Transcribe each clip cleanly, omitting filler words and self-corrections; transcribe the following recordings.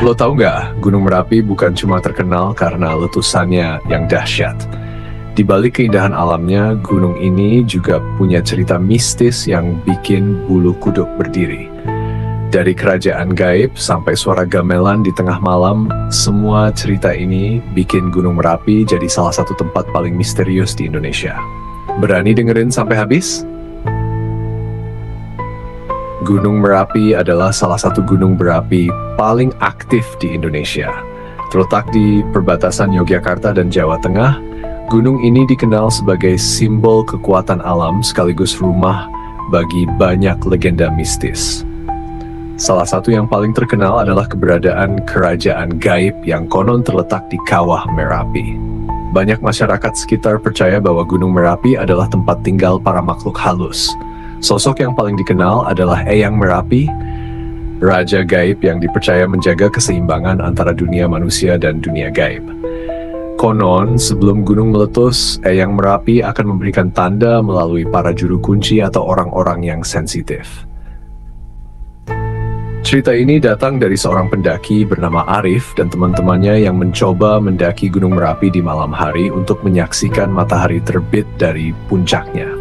Lo tahu nggak, Gunung Merapi bukan cuma terkenal karena letusannya yang dahsyat. Di balik keindahan alamnya, gunung ini juga punya cerita mistis yang bikin bulu kuduk berdiri. Dari kerajaan gaib sampai suara gamelan di tengah malam, semua cerita ini bikin Gunung Merapi jadi salah satu tempat paling misterius di Indonesia. Berani dengerin sampai habis? Gunung Merapi adalah salah satu gunung berapi paling aktif di Indonesia. Terletak di perbatasan Yogyakarta dan Jawa Tengah, gunung ini dikenal sebagai simbol kekuatan alam sekaligus rumah bagi banyak legenda mistis. Salah satu yang paling terkenal adalah keberadaan kerajaan gaib yang konon terletak di Kawah Merapi. Banyak masyarakat sekitar percaya bahwa Gunung Merapi adalah tempat tinggal para makhluk halus. Sosok yang paling dikenal adalah Eyang Merapi, raja gaib yang dipercaya menjaga keseimbangan antara dunia manusia dan dunia gaib. Konon, sebelum gunung meletus, Eyang Merapi akan memberikan tanda melalui para juru kunci atau orang-orang yang sensitif. Cerita ini datang dari seorang pendaki bernama Arif dan teman-temannya yang mencoba mendaki Gunung Merapi di malam hari untuk menyaksikan matahari terbit dari puncaknya.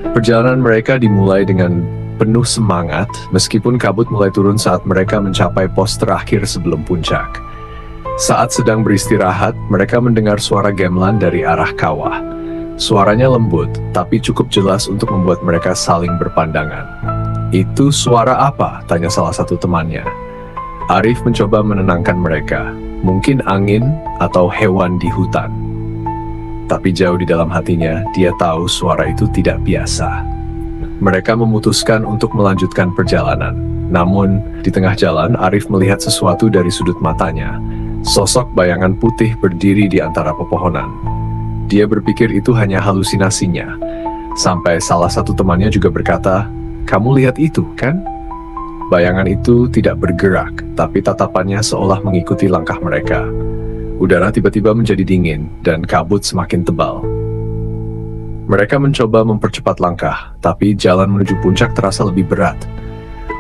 Perjalanan mereka dimulai dengan penuh semangat, meskipun kabut mulai turun saat mereka mencapai pos terakhir sebelum puncak. Saat sedang beristirahat, mereka mendengar suara gamelan dari arah kawah. Suaranya lembut, tapi cukup jelas untuk membuat mereka saling berpandangan. "Itu suara apa?" tanya salah satu temannya. Arif mencoba menenangkan mereka. Mungkin angin atau hewan di hutan. Tapi jauh di dalam hatinya, dia tahu suara itu tidak biasa. Mereka memutuskan untuk melanjutkan perjalanan. Namun, di tengah jalan, Arif melihat sesuatu dari sudut matanya. Sosok bayangan putih berdiri di antara pepohonan. Dia berpikir itu hanya halusinasinya. Sampai salah satu temannya juga berkata, "Kamu lihat itu, kan?" Bayangan itu tidak bergerak, tapi tatapannya seolah mengikuti langkah mereka. Udara tiba-tiba menjadi dingin, dan kabut semakin tebal. Mereka mencoba mempercepat langkah, tapi jalan menuju puncak terasa lebih berat.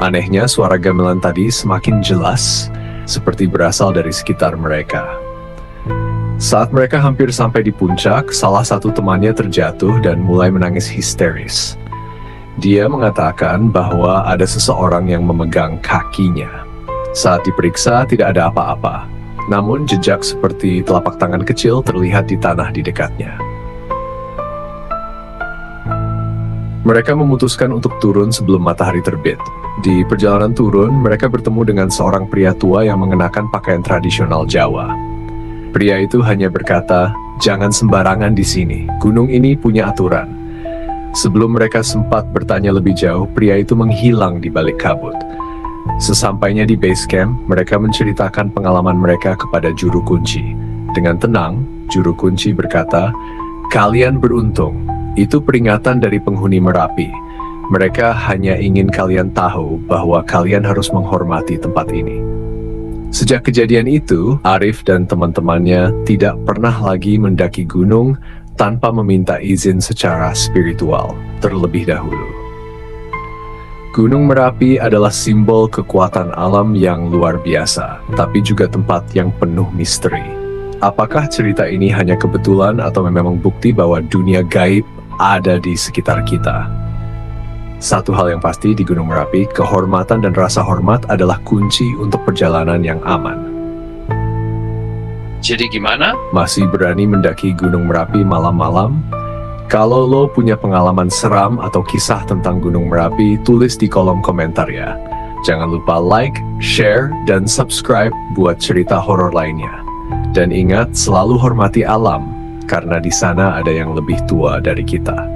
Anehnya, suara gamelan tadi semakin jelas, seperti berasal dari sekitar mereka. Saat mereka hampir sampai di puncak, salah satu temannya terjatuh dan mulai menangis histeris. Dia mengatakan bahwa ada seseorang yang memegang kakinya. Saat diperiksa, tidak ada apa-apa. Namun jejak seperti telapak tangan kecil terlihat di tanah di dekatnya. Mereka memutuskan untuk turun sebelum matahari terbit. Di perjalanan turun, mereka bertemu dengan seorang pria tua yang mengenakan pakaian tradisional Jawa. Pria itu hanya berkata, "Jangan sembarangan di sini, gunung ini punya aturan." Sebelum mereka sempat bertanya lebih jauh, pria itu menghilang di balik kabut. Sesampainya di base camp, mereka menceritakan pengalaman mereka kepada juru kunci. Dengan tenang, juru kunci berkata, "Kalian beruntung, itu peringatan dari penghuni Merapi. Mereka hanya ingin kalian tahu bahwa kalian harus menghormati tempat ini." Sejak kejadian itu, Arif dan teman-temannya tidak pernah lagi mendaki gunung tanpa meminta izin secara spiritual terlebih dahulu. Gunung Merapi adalah simbol kekuatan alam yang luar biasa, tapi juga tempat yang penuh misteri. Apakah cerita ini hanya kebetulan atau memang bukti bahwa dunia gaib ada di sekitar kita? Satu hal yang pasti di Gunung Merapi, kehormatan dan rasa hormat adalah kunci untuk perjalanan yang aman. Jadi gimana? Masih berani mendaki Gunung Merapi malam-malam? Kalau lo punya pengalaman seram atau kisah tentang Gunung Merapi, tulis di kolom komentar ya. Jangan lupa like, share, dan subscribe buat cerita horor lainnya. Dan ingat, selalu hormati alam, karena di sana ada yang lebih tua dari kita.